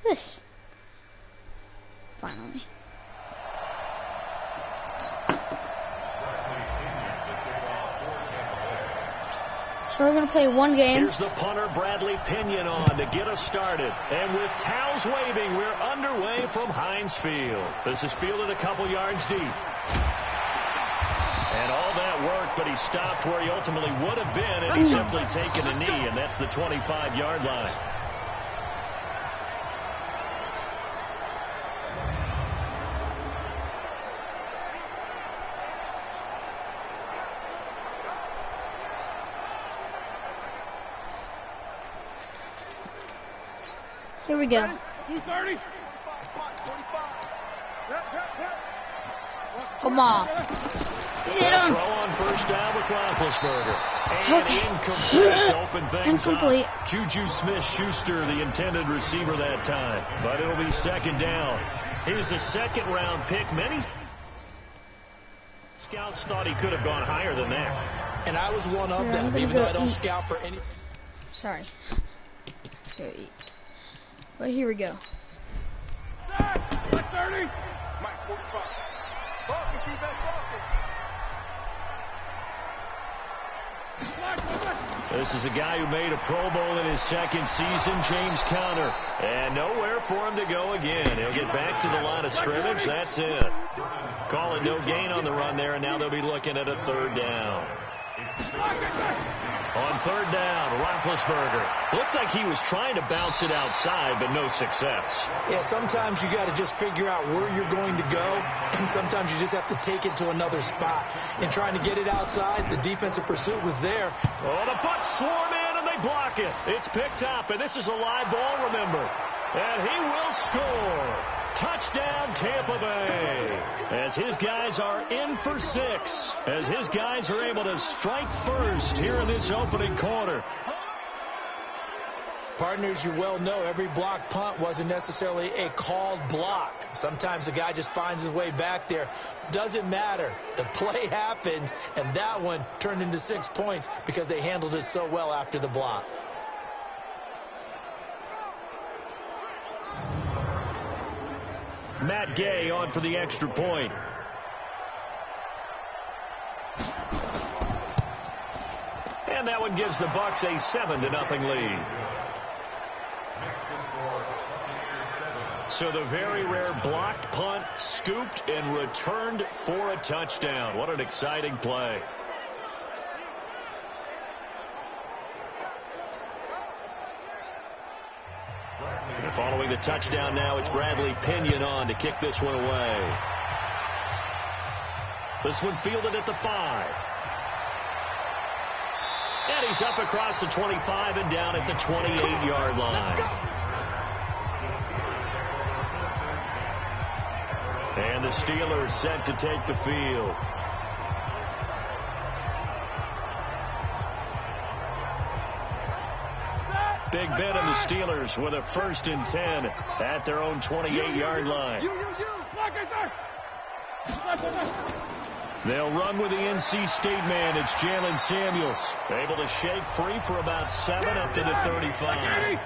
this. Finally. So we're going to play one game. Here's the punter, Bradley Pinion, on to get us started. And with towels waving, we're underway from Heinz Field. This is fielded a couple yards deep. And all that worked, but he stopped where he ultimately would have been, and he's simply taken a knee, and that's the 25-yard line. Here we go. 230. Come on. Hit him. Throw on first down with Roethlisberger. And incomplete to open things up. Juju Smith-Schuster, the intended receiver that time. But it'll be second down. Here's a second-round pick. Many scouts thought he could have gone higher than that. And I was one of them, even though I don't scout for any. Sorry. Go eat. But here we go. 30. This is a guy who made a Pro Bowl in his second season, James Conner. And nowhere for him to go again. He'll get back to the line of scrimmage. That's it. Call it no gain on the run there, and now they'll be looking at a third down. On third down, Roethlisberger. Looked like he was trying to bounce it outside, but no success. Yeah, sometimes you got to just figure out where you're going to go, and sometimes you just have to take it to another spot. In trying to get it outside, the defensive pursuit was there. Oh, the Bucs swarm in, and they block it. It's picked up, and this is a live ball, remember. And he will score. Touchdown, Tampa Bay. As his guys are in for 6. As his guys are able to strike first here in this opening quarter. Partners, you well know every block punt wasn't necessarily a called block. Sometimes the guy just finds his way back there. Doesn't matter. The play happens, and that one turned into 6 points because they handled it so well after the block. Matt Gay on for the extra point. And that one gives the Bucs a 7-0 lead. So the very rare blocked punt, scooped and returned for a touchdown. What an exciting play. And following the touchdown now, it's Bradley Pinion on to kick this one away. This one fielded at the 5. And he's up across the 25 and down at the 28-yard line. And the Steelers set to take the field. Big Ben and the Steelers with a 1st and 10 at their own 28-yard line. They'll run with the NC State man. It's Jalen Samuels. Able to shake free for about 7 up to the 35.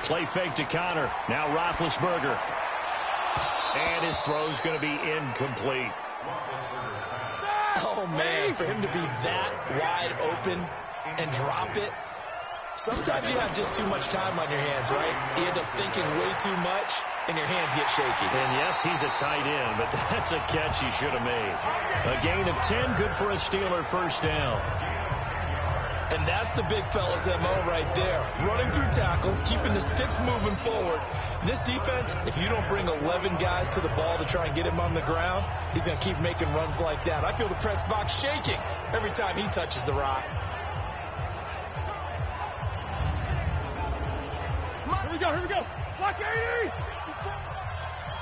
Play fake to Conner. Now Roethlisberger. And his throw's going to be incomplete. Oh, man, for him to be that wide open and drop it. Sometimes you have just too much time on your hands, right? You end up thinking way too much, and your hands get shaky. And, yes, he's a tight end, but that's a catch he should have made. A gain of 10, good for a Steeler 1st down. And that's the big fella's MO right there. Running through tackles, keeping the sticks moving forward. This defense, if you don't bring 11 guys to the ball to try and get him on the ground, he's going to keep making runs like that. I feel the press box shaking every time he touches the rock. Here we go. Block 80.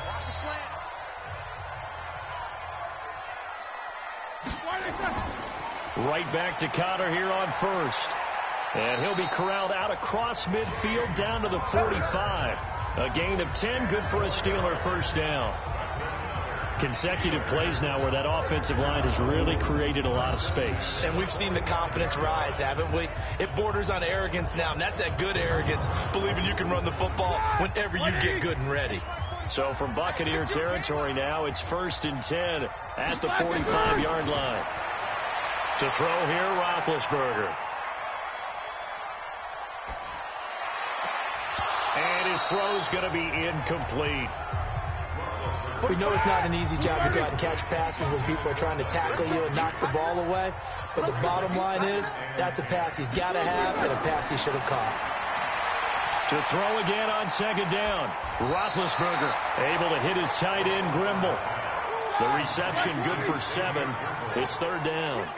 Watch the slant. Right back to Conner here on 1st. And he'll be corralled out across midfield down to the 45. A gain of 10, good for a Steeler 1st down. Consecutive plays now where that offensive line has really created a lot of space. And we've seen the confidence rise, haven't we? It borders on arrogance now, and that's that good arrogance, believing you can run the football whenever you get good and ready. So from Buccaneer territory now, it's 1st and 10 at the 45-yard line. To throw here, Roethlisberger. And his throw's going to be incomplete. We know it's not an easy job to go out and catch passes when people are trying to tackle you and knock the ball away. But the bottom line is, that's a pass he's got to have and a pass he should have caught. To throw again on 2nd down. Roethlisberger able to hit his tight end, Grimble. The reception good for 7. It's 3rd down.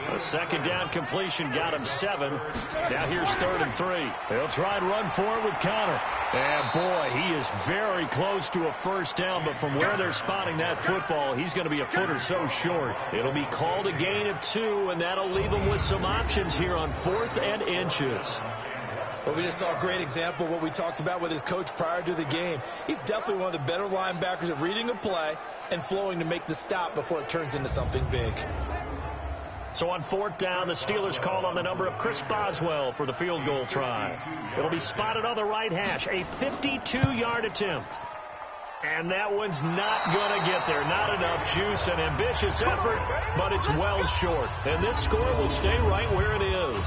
A 2nd down completion got him 7. Now here's 3rd and 3. They'll try and run for it with Connor. And boy, he is very close to a 1st down, but from where they're spotting that football, he's going to be a foot or so short. It'll be called a gain of 2, and that'll leave him with some options here on 4th and inches. Well, we just saw a great example of what we talked about with his coach prior to the game. He's definitely one of the better linebackers at reading a play and flowing to make the stop before it turns into something big. So on 4th down, the Steelers call on the number of Chris Boswell for the field goal try. It'll be spotted on the right hash, a 52-yard attempt. And that one's not going to get there. Not enough juice, an ambitious effort, but it's well short. And this score will stay right where it is.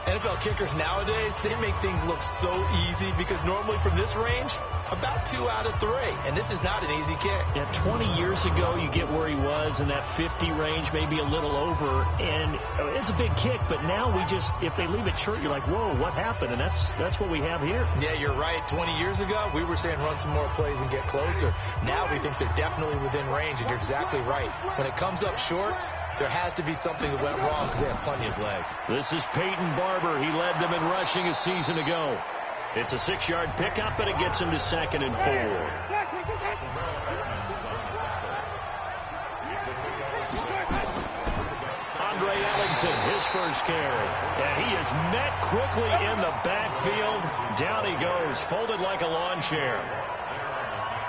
NFL kickers nowadays, they make things look so easy because normally from this range, about 2 out of 3. And this is not an easy kick. Yeah, 20 years ago, you get where he was in that 50 range, maybe a little over. And it's a big kick, but now we just, if they leave it short, you're like, whoa, what happened? And that's what we have here. Yeah, you're right. 20 years ago, we were saying run some more plays and get closer. Now we think they're definitely within range, and you're exactly right. When it comes up short, there has to be something that went wrong because they have plenty of leg. This is Peyton Barber. He led them in rushing a season ago. It's a 6-yard pickup, and it gets him to 2nd and 4. Andre Ellington, his first carry. And he is met quickly in the backfield. Down he goes, folded like a lawn chair.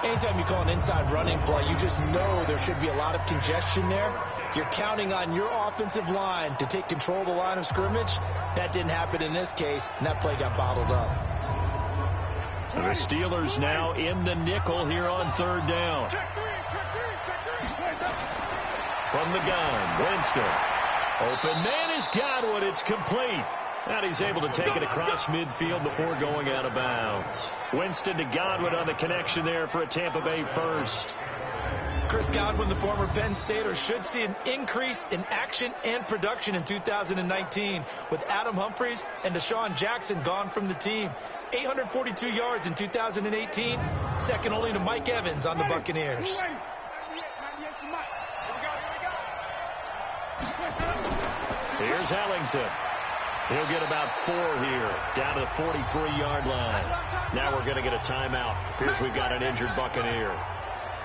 Anytime you call an inside running play, you just know there should be a lot of congestion there. You're counting on your offensive line to take control of the line of scrimmage. That didn't happen in this case, and that play got bottled up. And the Steelers now in the nickel here on 3rd down. From the gun, Winston. Open man is Godwin. It's complete. And he's able to take it across midfield before going out of bounds. Winston to Godwin on the connection there for a Tampa Bay first. Chris Godwin, the former Penn Stater, should see an increase in action and production in 2019 with Adam Humphries and Deshaun Jackson gone from the team. 842 yards in 2018, second only to Mike Evans on the Buccaneers. Here's Ellington. He'll get about 4 here, down to the 43-yard line. Now we're going to get a timeout. Appears we've got an injured Buccaneer.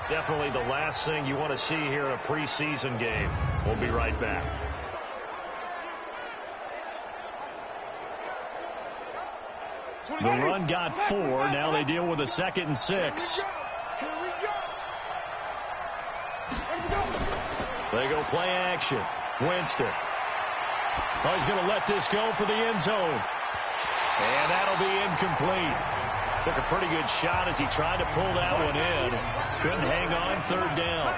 Definitely the last thing you want to see here in a preseason game. We'll be right back. The run got 4. Now they deal with a 2nd and 6. They go play action. Winston. Oh, he's going to let this go for the end zone. And that'll be incomplete. Took a pretty good shot as he tried to pull that one in. Couldn't hang on, 3rd down.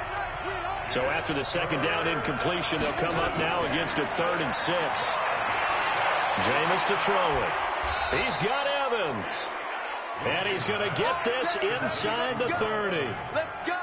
So after the 2nd down incompletion, they'll come up now against a 3rd and 6. Jameis to throw it. He's got Evans. And he's going to get this inside the 30. Let's go.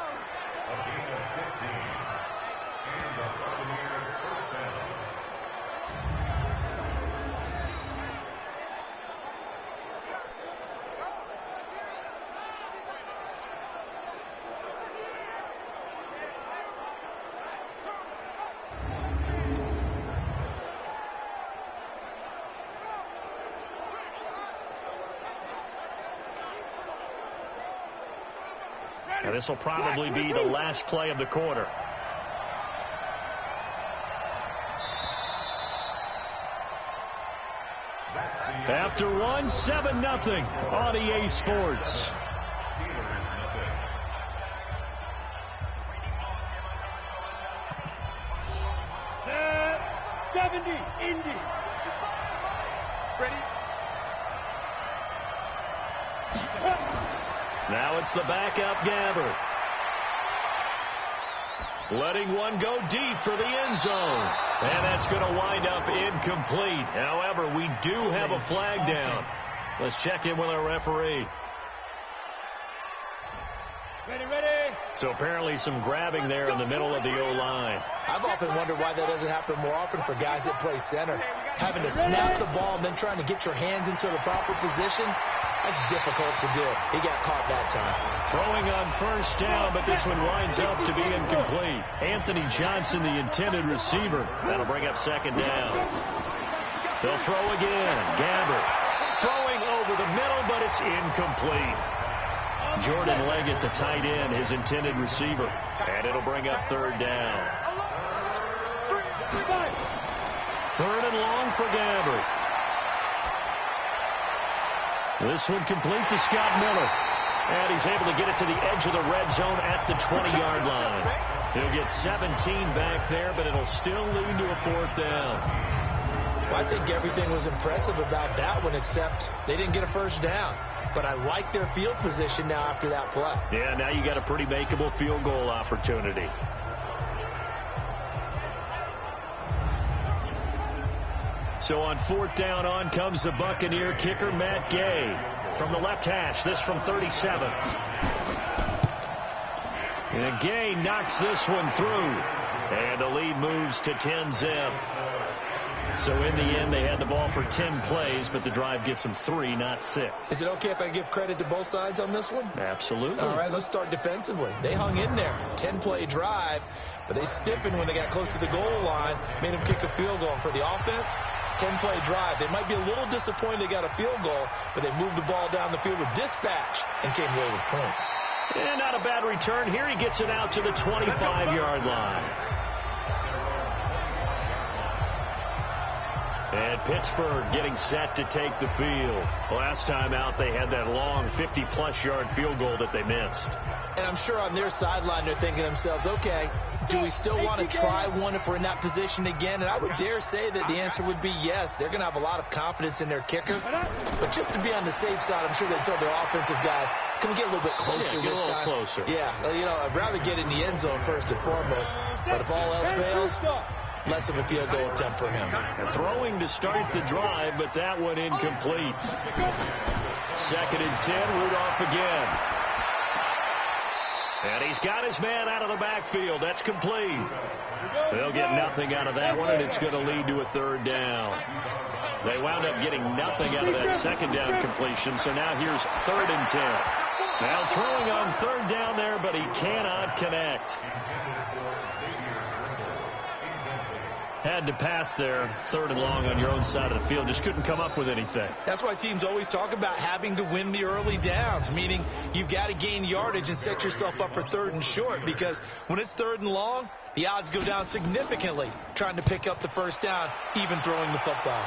And this will probably be the last play of the quarter. After one, 7-0 on EA Sports. Indy. Ready? Now it's the backup Gabbert. Letting one go deep for the end zone. And that's going to wind up incomplete. However, we do have a flag down. Let's check in with our referee. Ready, ready. So apparently some grabbing there in the middle of the O-line. I've often wondered why that doesn't happen more often for guys that play center. Having to snap the ball and then trying to get your hands into the proper position, that's difficult to do. He got caught that time. Throwing on first down, but this one winds up to be incomplete. Anthony Johnson, the intended receiver. That'll bring up second down. They'll throw again. Gabbert throwing over the middle, but it's incomplete. Jordan Leggett, the tight end, his intended receiver. And it'll bring up third down. Third and long for Gabbert. This one complete to Scott Miller. And he's able to get it to the edge of the red zone at the 20-yard line. He'll get 17 back there, but it'll still lead to a fourth down. Well, I think everything was impressive about that one, except they didn't get a first down. But I like their field position now after that play. Yeah, now you got a pretty makeable field goal opportunity. So on fourth down, on comes the Buccaneer kicker, Matt Gay. From the left hash, this from 37. And Gay knocks this one through. And the lead moves to 10-zip. So in the end, they had the ball for 10 plays, but the drive gets them 3, not 6. Is it okay if I give credit to both sides on this one? Absolutely. All right, let's start defensively. They hung in there. 10-play drive, but they stiffened when they got close to the goal line, made them kick a field goal. For the offense, 10-play drive. They might be a little disappointed they got a field goal, but they moved the ball down the field with dispatch and came away with points. And not a bad return. Here he gets it out to the 25-yard line. And Pittsburgh getting set to take the field. Last time out, they had that long 50-plus yard field goal that they missed. And I'm sure on their sideline, they're thinking to themselves, okay, do we still want to try one if we're in that position again? And I would dare say that the answer would be yes. They're going to have a lot of confidence in their kicker. But just to be on the safe side, I'm sure they told their offensive guys, can we get a little bit closer this time? Closer. Yeah, you know, I'd rather get in the end zone first and foremost. But if all else fails, less of a field goal attempt for him. And throwing to start the drive, but that one incomplete. Second and 10, Rudolph again. And he's got his man out of the backfield. That's complete. They'll get nothing out of that one, and it's going to lead to a third down. They wound up getting nothing out of that second down completion, so now here's third and 10. Now throwing on third down there, but he cannot connect. Had to pass there, third and long on your own side of the field. Just couldn't come up with anything. That's why teams always talk about having to win the early downs, meaning you've got to gain yardage and set yourself up for third and short, because when it's third and long, the odds go down significantly trying to pick up the first down, even throwing the football.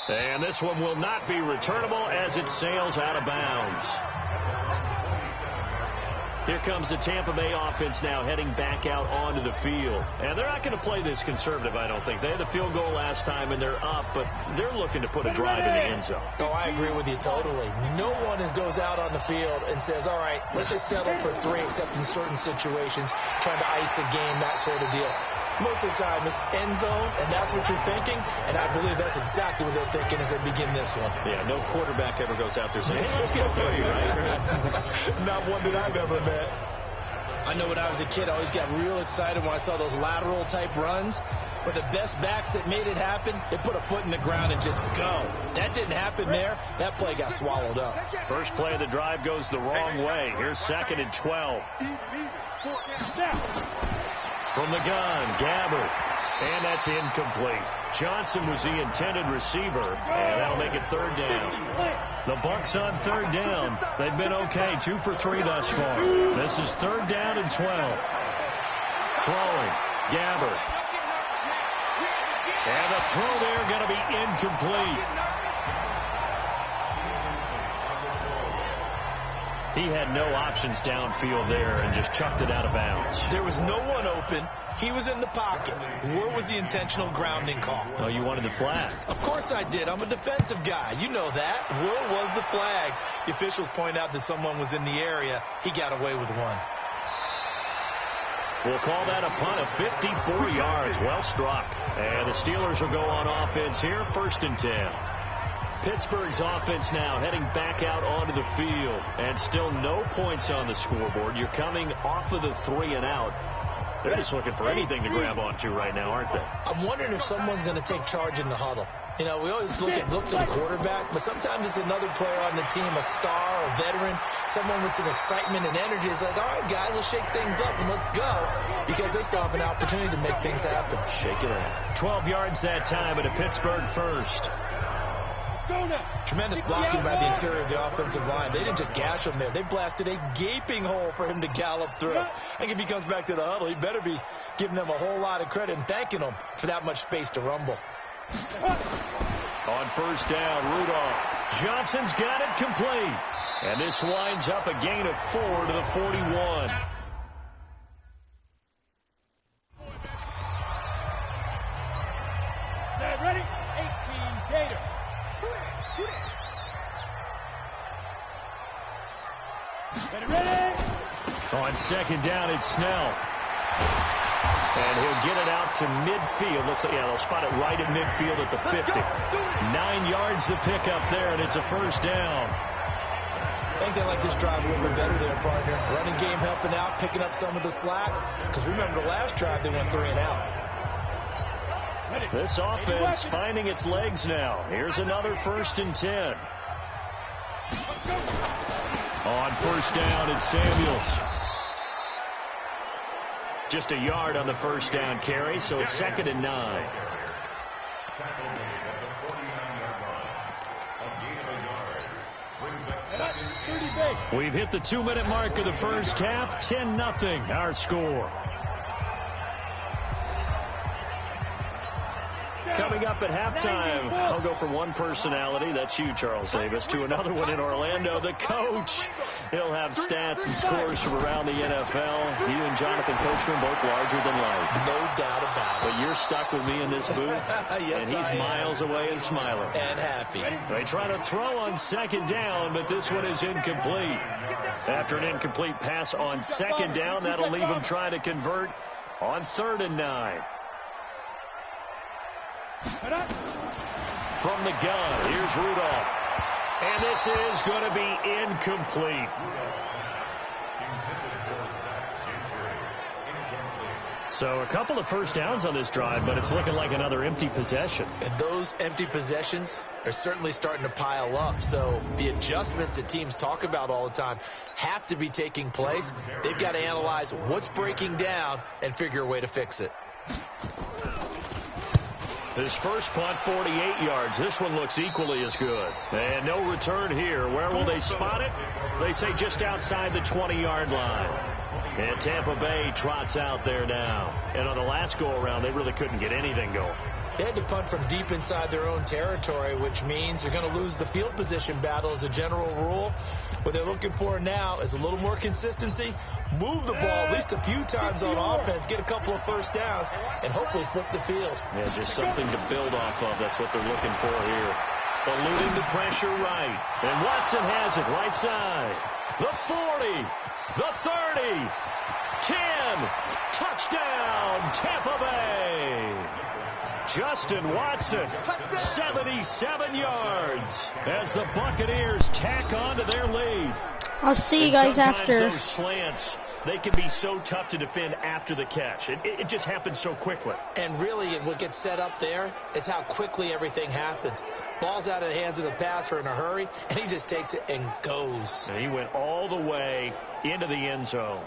And this one will not be returnable as it sails out of bounds. Here comes the Tampa Bay offense now heading back out onto the field. And they're not going to play this conservative, I don't think. They had the field goal last time, and they're up, but they're looking to put a drive in the end zone. Oh, I agree with you totally. No one goes out on the field and says, all right, let's just settle for 3, except in certain situations, trying to ice a game, that sort of deal. Most of the time, it's end zone, and that's what you're thinking, and I believe that's exactly what they're thinking as they begin this one. Yeah, no quarterback ever goes out there saying, hey, let's get 3, right? Not one that I've ever met. I know when I was a kid, I always got real excited when I saw those lateral-type runs, but the best backs that made it happen, they put a foot in the ground and just go. That didn't happen there. That play got swallowed up. First play of the drive goes the wrong way. Here's second and 12. From the gun, Gabbert. And that's incomplete. Johnson was the intended receiver, and that'll make it third down. The Bucs on third down. They've been okay, 2 for 3 thus far. This is third down and 12. Throwing, Gabbert. And the throw there going to be incomplete. He had no options downfield there and just chucked it out of bounds. There was no one open. He was in the pocket. Where was the intentional grounding call? Well, you wanted the flag. Of course I did. I'm a defensive guy. You know that. Where was the flag? The officials point out that someone was in the area. He got away with one. We'll call that a punt of 54 yards. Well struck. And the Steelers will go on offense here, 1st and 10. Pittsburgh's offense now heading back out onto the field. And still no points on the scoreboard. You're coming off of the 3 and out. They're just looking for anything to grab onto right now, aren't they? I'm wondering if someone's going to take charge in the huddle. You know, we always look to the quarterback, but sometimes it's another player on the team, a star, a veteran, someone with some excitement and energy. It's like, all right, guys, let's shake things up and let's go, because they still have an opportunity to make things happen. Shake it up. 12 yards that time at a Pittsburgh first. Tremendous blocking by the interior of the offensive line. They didn't just gash him there. They blasted a gaping hole for him to gallop through. I think if he comes back to the huddle, he better be giving them a whole lot of credit and thanking them for that much space to rumble. On 1st down, Rudolph. Johnson's got it complete. And this winds up a gain of 4 to the 41. Set, ready? 18, Gator. Ready? On 2nd down, it's Snell. And he'll get it out to midfield. Looks like, yeah, they'll spot it right at midfield at the 50. 9 yards to pick up there, and it's a 1st down. I think they like this drive a little bit better there, partner. Running game helping out, picking up some of the slack. Because remember, the last drive they went 3 and out. This offense finding its legs now. Here's another 1st and 10. On 1st down, it's Samuels. Just a yard on the 1st down carry, so it's 2nd and 9. We've hit the 2-minute mark of the first half. 10-0 our score. Coming up at halftime, I'll go from one personality, that's you, Charles Davis, to another one in Orlando, the coach. He'll have stats and scores from around the NFL. You and Jonathan Coachman both larger than life. No doubt about it. But you're stuck with me in this booth, Yes, and he's miles away and smiling. And happy. They try to throw on 2nd down, but this one is incomplete. After an incomplete pass on 2nd down, that'll leave them trying to convert on 3rd and 9. From the gun, here's Rudolph. And this is going to be incomplete. So a couple of 1st downs on this drive, but it's looking like another empty possession. And those empty possessions are certainly starting to pile up. So the adjustments that teams talk about all the time have to be taking place. They've got to analyze what's breaking down and figure a way to fix it. His first punt, 48 yards. This one looks equally as good. And no return here. Where will they spot it? They say just outside the 20-yard line. And Tampa Bay trots out there now. And on the last go-around, they really couldn't get anything going. They had to punt from deep inside their own territory, which means they're going to lose the field position battle as a general rule. What they're looking for now is a little more consistency, move the ball at least a few times on offense, get a couple of 1st downs, and hopefully flip the field. Yeah, just something to build off of. That's what they're looking for here. Eluding the pressure right. And Watson has it right side. The 40, the 30, 10, touchdown, Tampa Bay. Justin Watson, 77 yards as the Buccaneers tack on to their lead. I'll see you guys after. Those slants, they can be so tough to defend after the catch. It just happens so quickly. And really, what gets set up there is how quickly everything happens. Ball's out of the hands of the passer in a hurry, and he just takes it and goes. And he went all the way into the end zone.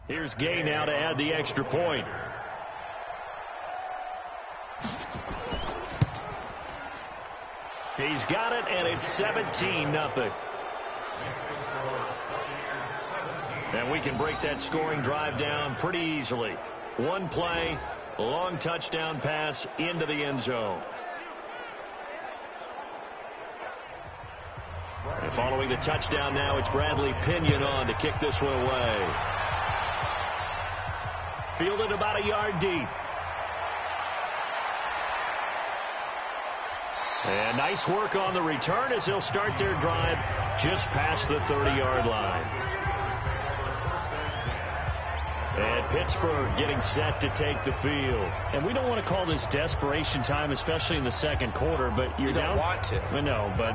Here's Gay now to add the extra point. He's got it, and it's 17-0. And we can break that scoring drive down pretty easily. One play, long touchdown pass into the end zone. And following the touchdown now, it's Bradley Pinion on to kick this one away. Fielded about a yard deep. And nice work on the return as they'll start their drive just past the 30-yard line. And Pittsburgh getting set to take the field. And we don't want to call this desperation time, especially in the second quarter, but you're down. You don't want to. I know, but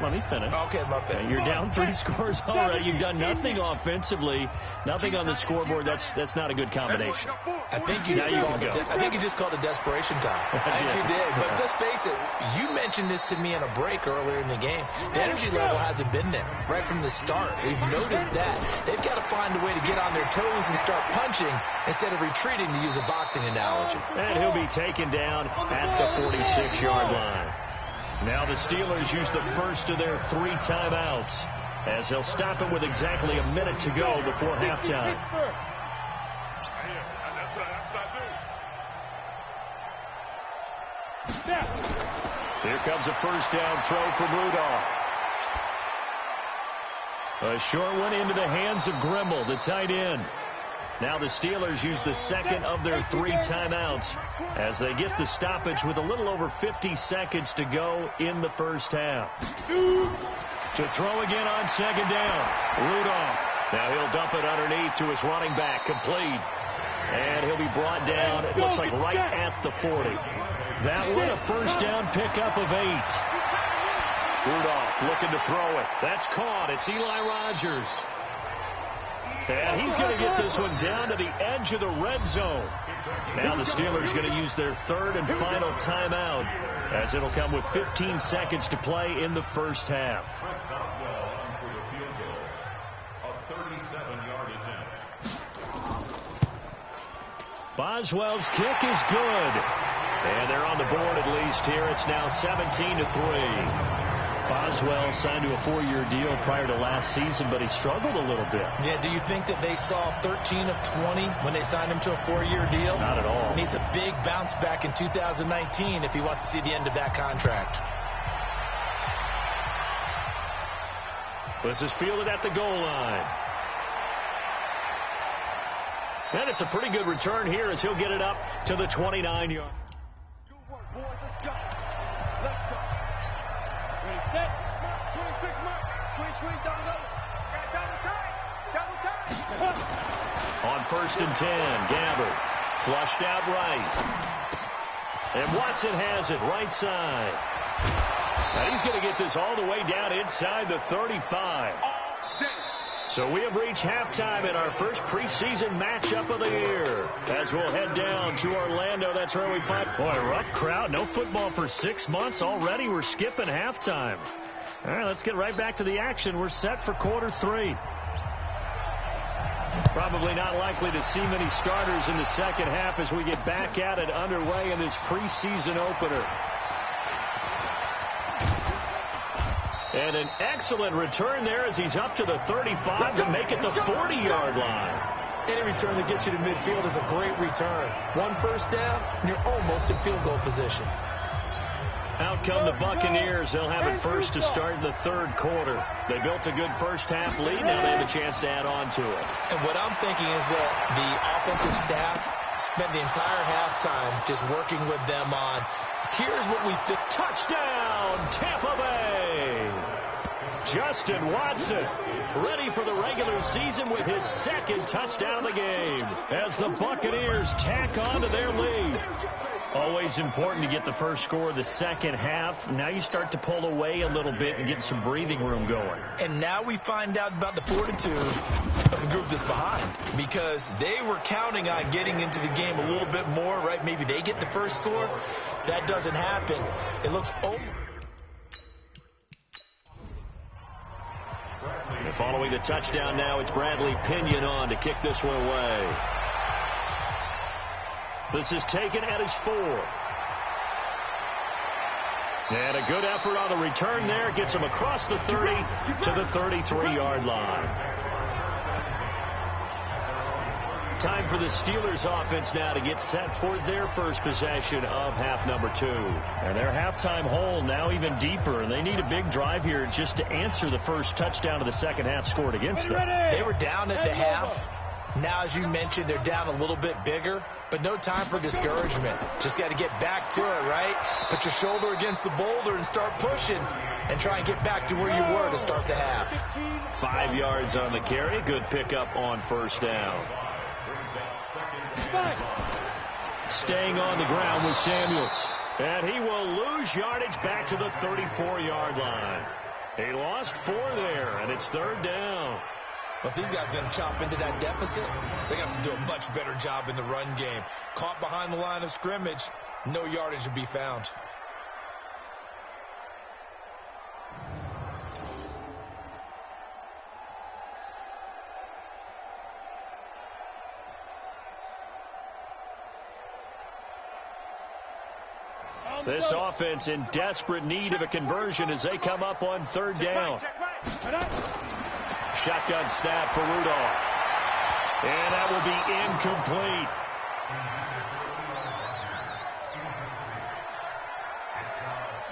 let me finish. Okay, my bad. You're down 3 scores already. You've done nothing offensively, nothing on the scoreboard. That's not a good combination. I think you just called it desperation time. I think you did. But let's face it, you mentioned this to me in a break earlier in the game. The energy level hasn't been there right from the start. We've noticed that. They've got to find a way to get on their toes and start punching instead of retreating, to use a boxing analogy. And he'll be taken down at the 46-yard line. Now the Steelers use the first of their 3 timeouts as they'll stop it with exactly a minute to go before halftime. Here comes a first down throw from Rudolph. A short one into the hands of Grimble, the tight end. Now the Steelers use the second of their 3 timeouts as they get the stoppage with a little over 50 seconds to go in the first half. To throw again on second down. Rudolph. Now he'll dump it underneath to his running back. Complete. And he'll be brought down, it looks like right at the 40. That one a first down pickup of 8. Rudolph looking to throw it. That's caught. It's Eli Rogers. And he's going to get this one down to the edge of the red zone. Now the Steelers going to use their 3rd and final timeout as it'll come with 15 seconds to play in the first half. Boswell's kick is good. And they're on the board at least here. It's now 17-3. Boswell signed to a 4-year deal prior to last season, but he struggled a little bit. Yeah, do you think that they saw 13 of 20 when they signed him to a 4-year deal? Not at all. He needs a big bounce back in 2019 if he wants to see the end of that contract. This is fielded at the goal line. And it's a pretty good return here as he'll get it up to the 29-yard. Set. 26 mark. Squeeze, double. Double time. On 1st and 10, Gabbard flushed out right. And Watson has it right side. And he's going to get this all the way down inside the 35. So we have reached halftime in our first preseason matchup of the year. As we'll head down to Orlando, that's where we find... Boy, rough crowd. No football for 6 months already. We're skipping halftime. All right, let's get right back to the action. We're set for quarter 3. Probably not likely to see many starters in the second half as we get back at it underway in this preseason opener. And an excellent return there as he's up to the 35 to make it the 40-yard line. Any return that gets you to midfield is a great return. 1 first down, and you're almost in field goal position. Out come the Buccaneers. They'll have it first to start in the 3rd quarter. They built a good first half lead. Now they have a chance to add on to it. And what I'm thinking is that the offensive staff spent the entire halftime just working with them on, here's what we think. Touchdown, Tampa Bay! Justin Watson ready for the regular season with his 2nd touchdown of the game as the Buccaneers tack on to their lead. Always important to get the first score of the second half. Now you start to pull away a little bit and get some breathing room going. And now we find out about the fortitude of the group that's behind, because they were counting on getting into the game a little bit more, right? Maybe they get the first score. That doesn't happen. It looks over. And following the touchdown now, it's Bradley Pinion on to kick this one away. This is taken at his 4. And a good effort on the return there. Gets him across the 30 to the 33-yard line. Time for the Steelers offense now to get set for their first possession of half number 2. And their halftime hole now even deeper. And they need a big drive here just to answer the first touchdown of the second half scored against them. They were down at the half. Now, as you mentioned, they're down a little bit bigger, but no time for discouragement. Just got to get back to it, right? Put your shoulder against the boulder and start pushing and try and get back to where you were to start the half. 5 yards on the carry. Good pickup on first down. Staying on the ground with Samuels. And he will lose yardage back to the 34-yard line. He lost 4 there, and it's third down. But these guys are going to chop into that deficit. They got to do a much better job in the run game. Caught behind the line of scrimmage, no yardage to be found. This offense in desperate need of a conversion as they come up on third down. Shotgun snap for Rudolph. And that will be incomplete.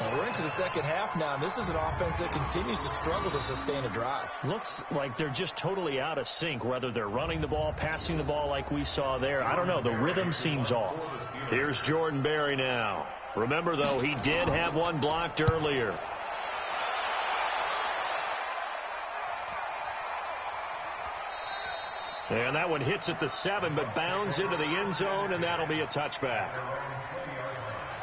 Well, we're into the second half now, and this is an offense that continues to struggle to sustain a drive. Looks like they're just totally out of sync, whether they're running the ball, passing the ball like we saw there. I don't know. The rhythm seems off. Here's Jordan Berry now. Remember, though, he did have one blocked earlier. And that one hits at the 7, but bounds into the end zone, and that'll be a touchback.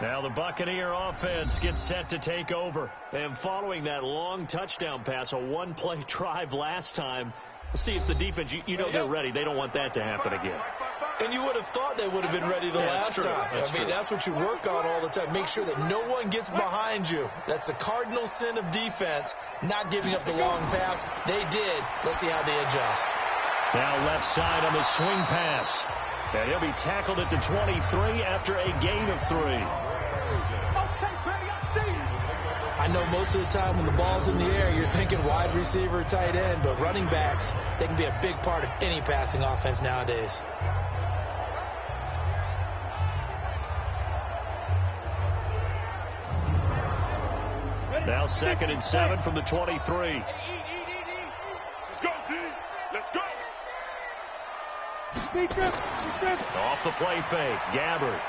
Now the Buccaneer offense gets set to take over. And following that long touchdown pass, a one-play drive last time, we'll see if the defense, you know they're ready. They don't want that to happen again. And you would have thought they would have been ready the last time. That's what you work on all the time. Make sure that no one gets behind you. That's the cardinal sin of defense, not giving up the long pass. They did. Let's see how they adjust. Now left side on the swing pass. And he'll be tackled at the 23 after a gain of 3. I know most of the time when the ball's in the air, you're thinking wide receiver, tight end, but running backs, they can be a big part of any passing offense nowadays. Now 2nd and 7 from the 23. Let's go, D. Let's go. Off the play fake, Gabbard.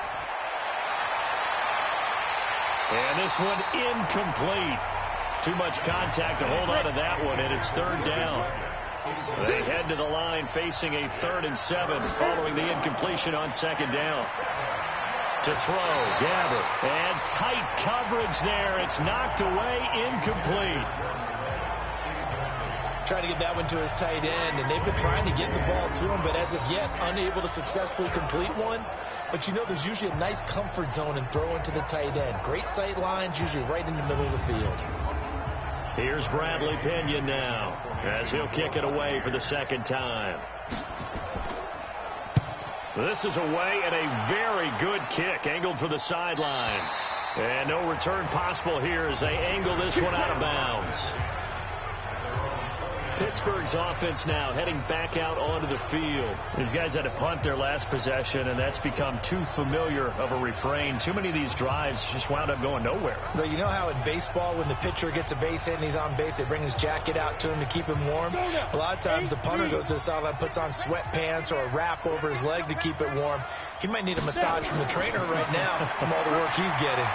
And this one incomplete. Too much contact to hold on to that one, and it's third down. They head to the line facing a 3rd and 7 following the incompletion on 2nd down. To throw, Gabbard. And tight coverage there. It's knocked away, incomplete. Trying to get that one to his tight end, and they've been trying to get the ball to him, but as of yet, unable to successfully complete one. But you know there's usually a nice comfort zone in throwing to the tight end. Great sight lines, usually right in the middle of the field. Here's Bradley Pinion now, as he'll kick it away for the 2nd time. This is away and a very good kick, angled for the sidelines. And no return possible here as they angle this one out of bounds. Pittsburgh's offense now heading back out onto the field. These guys had to punt their last possession, and that's become too familiar of a refrain. Too many of these drives just wound up going nowhere. Well, you know how in baseball, when the pitcher gets a base hit and he's on base, they bring his jacket out to him to keep him warm? A lot of times the punter goes to the sideline, puts on sweatpants or a wrap over his leg to keep it warm. He might need a massage from the trainer right now from all the work he's getting.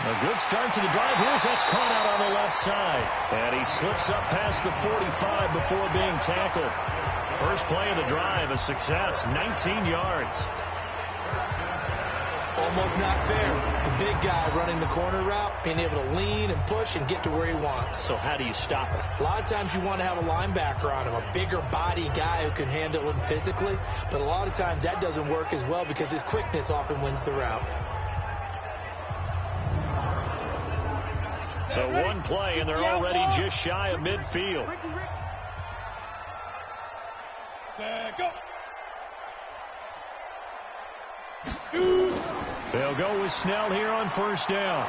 A good start to the drive. Here's that's caught out on the left side. And he slips up past the 45 before being tackled. First play of the drive, a success, 19 yards. Almost not fair. The big guy running the corner route, being able to lean and push and get to where he wants. So how do you stop it? A lot of times you want to have a linebacker on him, a bigger body guy who can handle him physically. But a lot of times that doesn't work as well because his quickness often wins the route. So one play, and they're already just shy of midfield. Go. They'll go with Snell here on first down.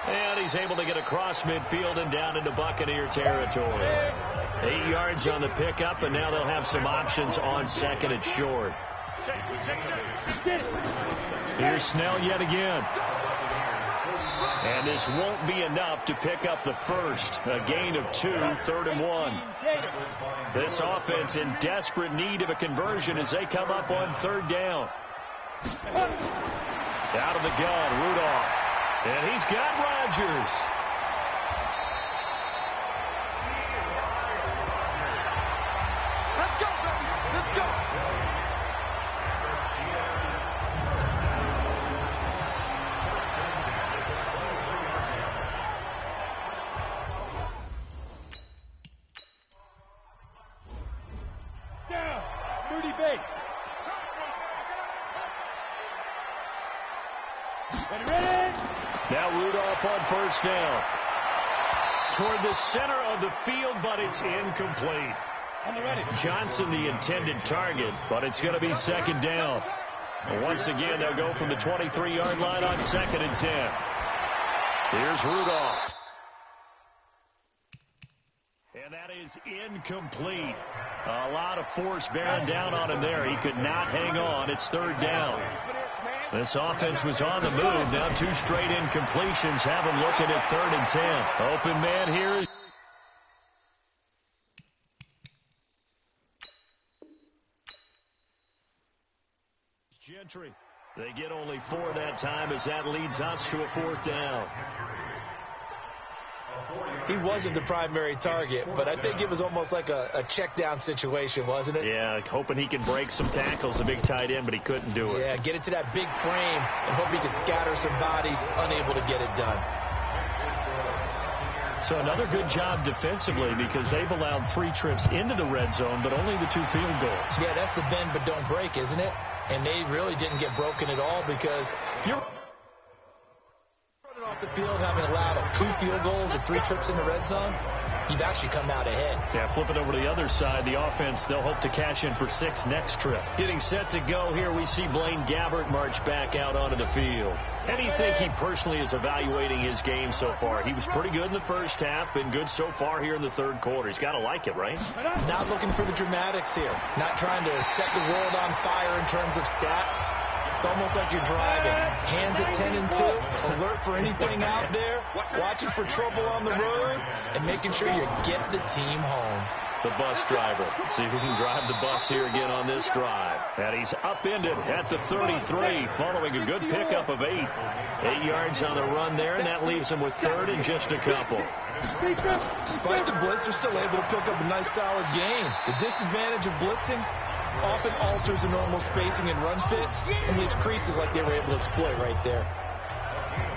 And he's able to get across midfield and down into Buccaneer territory. 8 yards on the pickup, and now they'll have some options on second and short. Here's Snell yet again. And this won't be enough to pick up the first. A gain of 2, 3rd and 1. This offense in desperate need of a conversion as they come up on 3rd down. Out of the gun, Rudolph. And he's got Rodgers. Let's go, baby. Let's go. Down. Moody base. Ready? Now Rudolph on first down. Toward the center of the field, but it's incomplete. On the ready. Johnson the intended target, but it's going to be 2nd down. And once again, they'll go from the 23-yard line on 2nd and 10. Here's Rudolph. And that is incomplete. A lot of force bearing down on him there. He could not hang on. It's 3rd down. This offense was on the move. Now 2 straight incompletions have him looking at 3rd and 10. Open man here is Gentry. They get only 4 that time as that leads us to a 4th down. He wasn't the primary target, but I think it was almost like a check down situation, wasn't it? Yeah, hoping he can break some tackles, the big tight end, but he couldn't do it. Yeah, get it to that big frame and hope he could scatter some bodies, unable to get it done. So another good job defensively because they've allowed 3 trips into the red zone, but only the 2 field goals. Yeah, that's the bend but don't break, isn't it? And they really didn't get broken at all because if you're running off the field having allowed 2 field goals and 3 trips in the red zone, you've actually come out ahead. Yeah, flip it over to the other side. The offense, they'll hope to cash in for 6 next trip. Getting set to go here, we see Blaine Gabbert march back out onto the field. How do you think he personally is evaluating his game so far? He was pretty good in the first half, been good so far here in the 3rd quarter. He's got to like it, right? Not looking for the dramatics here. Not trying to set the world on fire in terms of stats. It's almost like you're driving. Hands at 10 and 2, alert for anything out there, watching for trouble on the road, and making sure you get the team home. The bus driver. See who can drive the bus here again on this drive. And he's upended at the 33 following a good pickup of 8. 8 yards on the run there, and that leaves him with 3rd and just a couple. Despite the blitz, they're still able to pick up a nice solid gain. The disadvantage of blitzing often alters the normal spacing and run fits and leaves creases like they were able to exploit right there.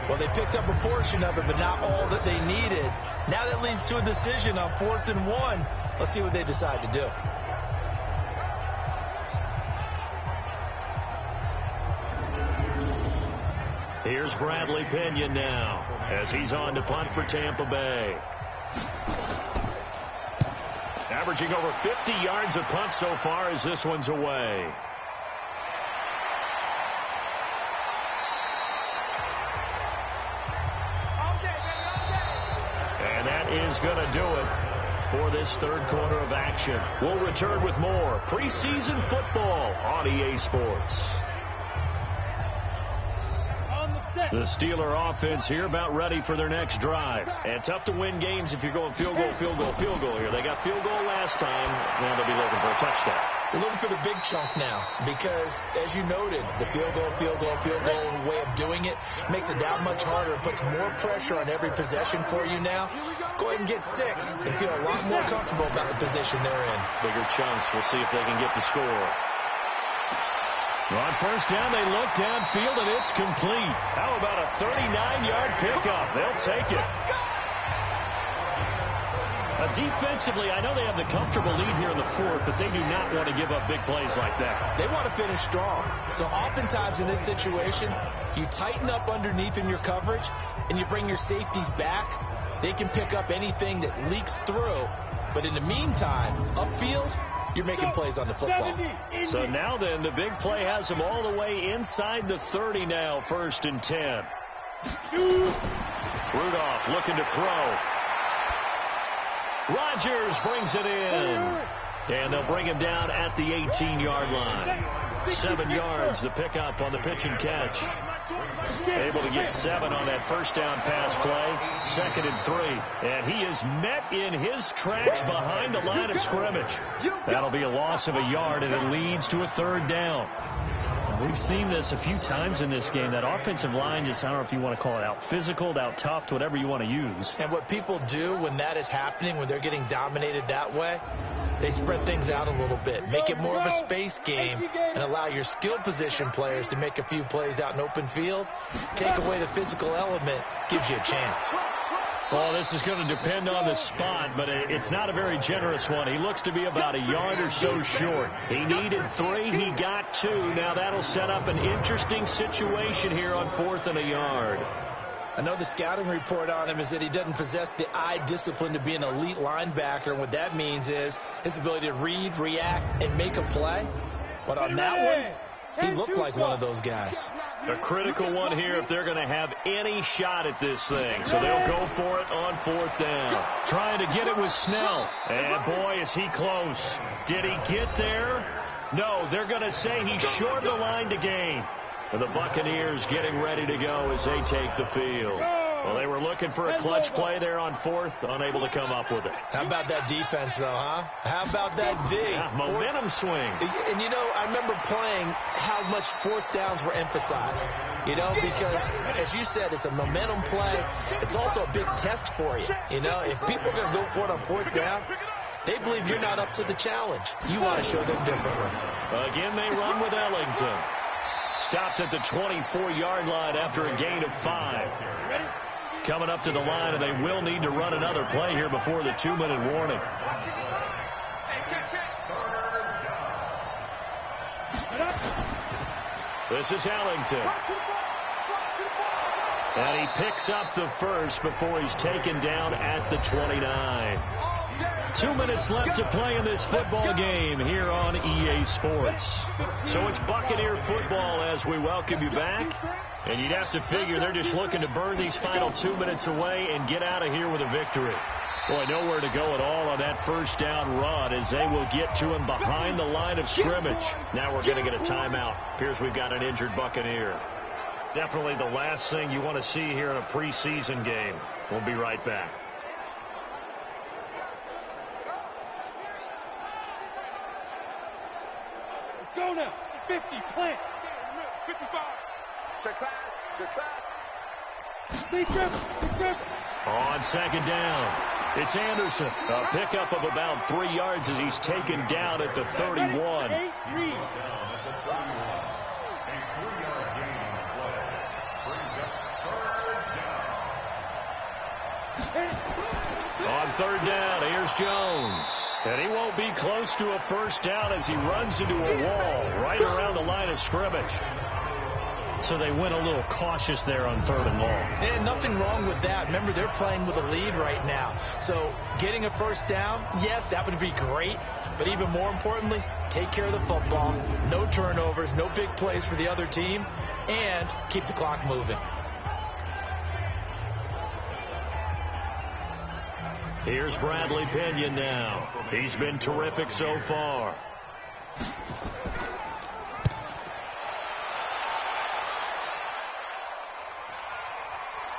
Well, they picked up a portion of it, but not all that they needed. Now that leads to a decision on 4th and 1. Let's see what they decide to do. Here's Bradley Pinion now as he's on to punt for Tampa Bay. Averaging over 50 yards a punt so far as this one's away. And that is going to do it for this 3rd quarter of action. We'll return with more preseason football on EA Sports. The Steeler offense here about ready for their next drive. And tough to win games if you're going field goal, field goal, field goal here. They got field goal last time. Now they'll be looking for a touchdown. They're looking for the big chunk now because, as you noted, the field goal way of doing it makes it that much harder. It puts more pressure on every possession for you now. Go ahead and get 6 and feel a lot more comfortable about the position they're in. Bigger chunks. We'll see if they can get the score. On first down, they look downfield, and it's complete. How about a 39-yard pickup? They'll take it. Defensively, I know they have the comfortable lead here in the 4th, but they do not want to give up big plays like that. They want to finish strong. So oftentimes in this situation, you tighten up underneath in your coverage, and you bring your safeties back. They can pick up anything that leaks through. But in the meantime, upfield, you're making plays on the football. So now then, the big play has him all the way inside the 30 now, 1st and 10. Rudolph looking to throw. Rodgers brings it in. And they'll bring him down at the 18-yard line. 7 yards, the pickup on the pitch and catch. Able to get 7 on that first down pass play. 2nd and 3. And he is met in his tracks behind the line of scrimmage. That'll be a loss of a yard, and it leads to a 3rd down. We've seen this a few times in this game. That offensive line just, I don't know if you want to call it out physical, out tough, whatever you want to use. And what people do when that is happening, when they're getting dominated that way, they spread things out a little bit, make it more of a space game, and allow your skill position players to make a few plays out in open field. Take away the physical element, gives you a chance. Well, this is going to depend on the spot, but it's not a very generous one. He looks to be about a yard or so short. He needed 3. He got 2. Now that'll set up an interesting situation here on 4th and a yard. I know the scouting report on him is that he doesn't possess the eye discipline to be an elite linebacker. And what that means is his ability to read, react, and make a play. But on that one, he looked like one of those guys. A critical one here if they're going to have any shot at this thing. So they'll go for it on 4th down. Trying to get it with Snell. And boy, is he close. Did he get there? No, they're going to say he's short of the line to gain. And the Buccaneers getting ready to go as they take the field. Well, they were looking for a clutch play there on 4th, unable to come up with it. How about that defense, though, huh? How about that D? Yeah, momentum swing. And, you know, I remember playing how much 4th downs were emphasized. You know, because, as you said, it's a momentum play. It's also a big test for you. You know, if people are going to go for it on 4th down, they believe you're not up to the challenge. You want to show them differently. Again, they run with Ellington. Stopped at the 24-yard line after a gain of 5. Coming up to the line, and they will need to run another play here before the 2-minute warning. This is Ellington. And he picks up the first before he's taken down at the 29. 2 minutes left to play in this football game here on EA Sports. So it's Buccaneer football as we welcome you back. And you'd have to figure they're just looking to burn these final 2 minutes away and get out of here with a victory. Boy, nowhere to go at all on that first down run as they will get to him behind the line of scrimmage. Now we're going to get a timeout. Appears we've got an injured Buccaneer. Definitely the last thing you want to see here in a preseason game. We'll be right back. Go now. 50, plant. 55. Check pass. Check pass. Big trip. On 2nd down, it's Anderson. A pickup of about 3 yards as he's taken down at the 31. On 3rd down, here's Jones. And he won't be close to a first down as he runs into a wall right around the line of scrimmage. So they went a little cautious there on 3rd and long. And nothing wrong with that. Remember, they're playing with a lead right now. So getting a first down, yes, that would be great. But even more importantly, take care of the football. No turnovers, no big plays for the other team, and keep the clock moving. Here's Bradley Pinion now. He's been terrific so far.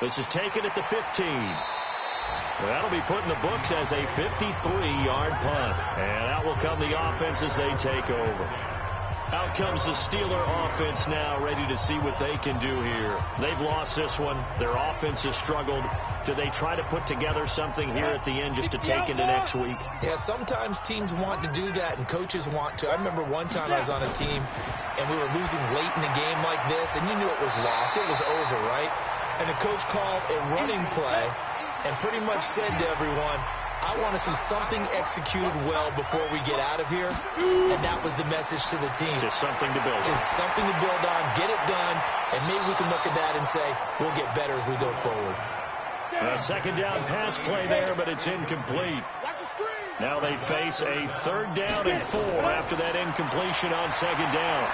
This is taken at the 15. That'll be put in the books as a 53-yard punt. And out will come the offense as they take over. Out comes the Steeler offense now, ready to see what they can do here. They've lost this one. Their offense has struggled. Do they try to put together something here at the end just to take into next week? Yeah, sometimes teams want to do that and coaches want to. I remember one time I was on a team and we were losing late in a game like this, and you knew it was lost. It was over, right? And the coach called a running play and pretty much said to everyone, I want to see something executed well before we get out of here. And that was the message to the team. Just something to build on. Just something to build on, get it done, and maybe we can look at that and say, we'll get better as we go forward. A 2nd down pass play there, but it's incomplete. Watch the screen. Now they face a 3rd down and 4 after that incompletion on 2nd down.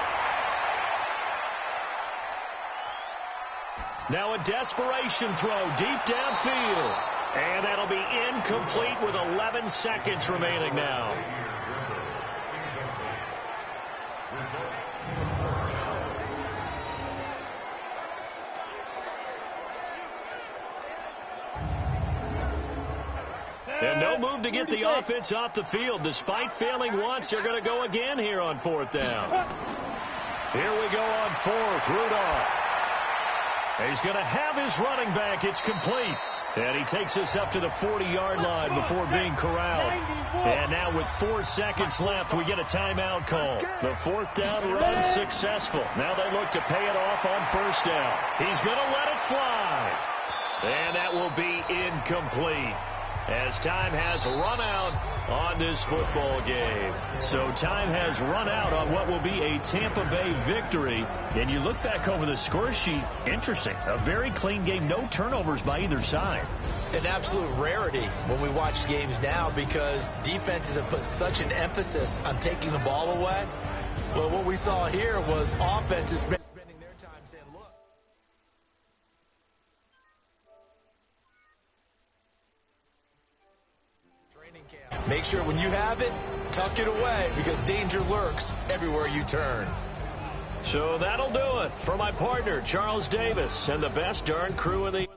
Now a desperation throw deep downfield. And that'll be incomplete with 11 seconds remaining now. And no move to get the offense off the field. Despite failing once, they're going to go again here on 4th down. Here we go on 4th. Rudolph. He's going to have his running back. It's complete. And he takes us up to the 40-yard line before being corralled. And now with 4 seconds left, we get a timeout call. The 4th down run successful. Now they look to pay it off on 1st down. He's going to let it fly. And that will be incomplete, as time has run out on this football game. So time has run out on what will be a Tampa Bay victory. And you look back over the score sheet, interesting. A very clean game, no turnovers by either side. An absolute rarity when we watch games now, because defenses have put such an emphasis on taking the ball away. Well, what we saw here was offenses spending their time saying, look. Make sure when you have it, tuck it away, because danger lurks everywhere you turn. So that'll do it for my partner, Charles Davis, and the best darn crew in the